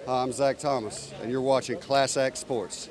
Hi, I'm Zach Thomas, and you're watching Class Act Sports.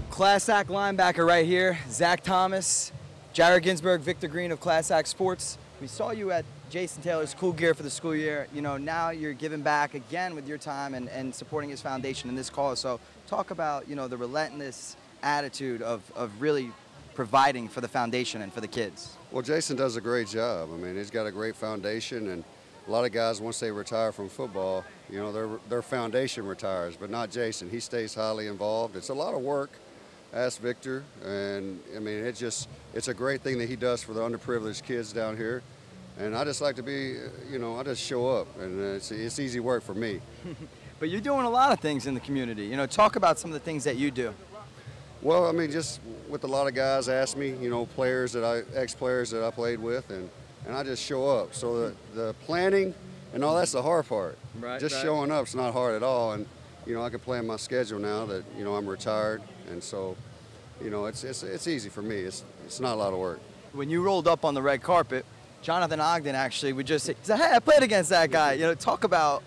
Class Act linebacker right here, Zach Thomas, Jared Ginsburg, Victor Green of Class Act Sports. We saw you at Jason Taylor's Cool Gear for the school year. You know, now you're giving back again with your time and supporting his foundation in this cause. So talk about, you know, the relentless attitude of really providing for the foundation and for the kids. Well, Jason does a great job. I mean, he's got a great foundation, and a lot of guys, once they retire from football, you know, their foundation retires, but not Jason. He stays highly involved. It's a lot of work. Ask Victor, and I mean, it's a great thing that he does for the underprivileged kids down here. And I just like to be, you know, I just show up, and it's easy work for me. But you're doing a lot of things in the community. You know, talk about some of the things that you do. Well, I mean, just with a lot of guys ask me, you know, ex-players that I played with, and I just show up. So the planning and all, that's the hard part. Right. Just showing up's not hard at all, and you know, I can plan my schedule now that, you know, I'm retired, and so, you know, it's easy for me. It's not a lot of work. When you rolled up on the red carpet, Jonathan Ogden actually would just say, hey, I played against that guy. You know, talk about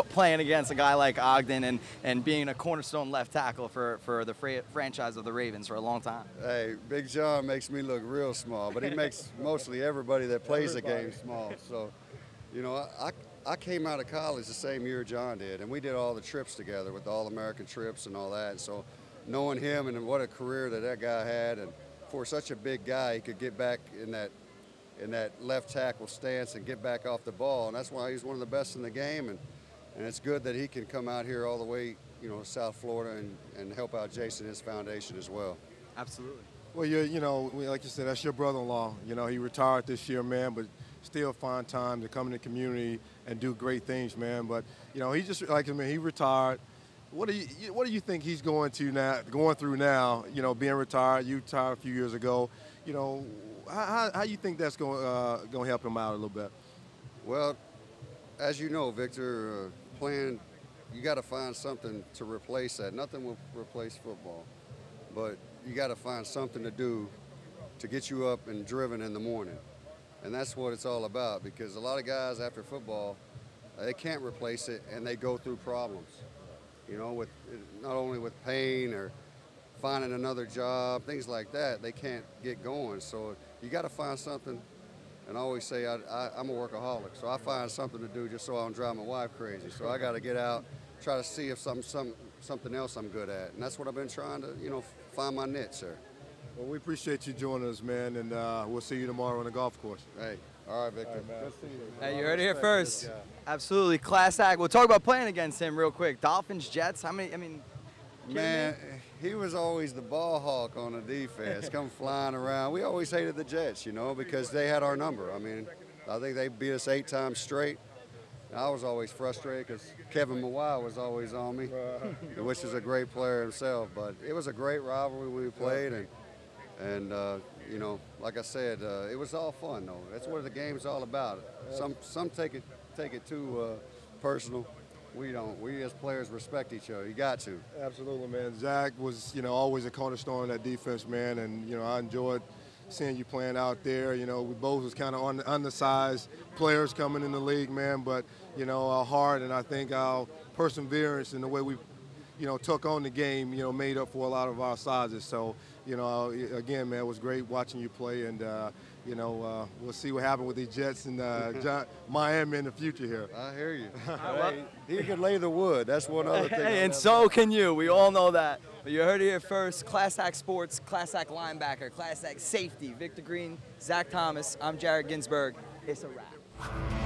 playing against a guy like Ogden and being a cornerstone left tackle for the franchise of the Ravens for a long time. Hey, Big John makes me look real small, but he makes mostly everybody that plays the game small. So, you know, I came out of college the same year John did, and we did all the trips together with the All-American trips and all that. And so knowing him and what a career that guy had, and for such a big guy, he could get back in that left tackle stance and get back off the ball, and that's why he's one of the best in the game. And it's good that he can come out here all the way, you know, to South Florida and help out Jason and his foundation as well. Absolutely. Well, you know, like you said, that's your brother-in-law. You know, he retired this year, man, but still find time to come in the community and do great things, man. But you know, he just like I mean, he retired. What do you think he's going through now? You know, being retired, you retired a few years ago. You know, how you think that's going to help him out a little bit? Well, as you know, Victor, you got to find something to replace that. Nothing will replace football, but you got to find something to do to get you up and driven in the morning. And that's what it's all about, because a lot of guys after football, they can't replace it, and they go through problems, you know, with not only with pain or finding another job, things like that. They can't get going. So you got to find something. And I always say I'm a workaholic, so I find something to do just so I don't drive my wife crazy. So I got to get out, try to see if something else I'm good at. And that's what I've been trying to, you know, find my niche there. Well, we appreciate you joining us, man, and we'll see you tomorrow on the golf course. Hey, all right, Victor. All right, man. Good seeing you. Hey, you heard it here first. Absolutely, Class Act. We'll talk about playing against him real quick. Dolphins, Jets. How many? I mean, man, he was always the ball hawk on the defense, come flying around. We always hated the Jets, you know, because they had our number. I mean, I think they beat us 8 times straight. I was always frustrated because Kevin Mawai was always on me, which is a great player himself. But it was a great rivalry when we played, and you know, like I said, it was all fun though. That's what the game's all about. Some take it too personal. We don't. We as players respect each other. You got to. Absolutely, man. Zach was, you know, always a cornerstone of that defense, man, and you know, I enjoyed seeing you playing out there. You know, we both was kind of undersized players coming in the league, man, but you know, our heart and I think our perseverance and the way we, you know, took on the game, you know, made up for a lot of our sizes. So, you know, again, man, it was great watching you play, and you know, we'll see what happens with the Jets and Miami in the future here. I hear you. Hey, he could lay the wood. That's one other thing. Hey, and so can you. We all know that. But you heard it here first. Class Act Sports, Class Act linebacker, Class Act safety, Victor Green, Zach Thomas. I'm Jared Ginsburg. It's a wrap.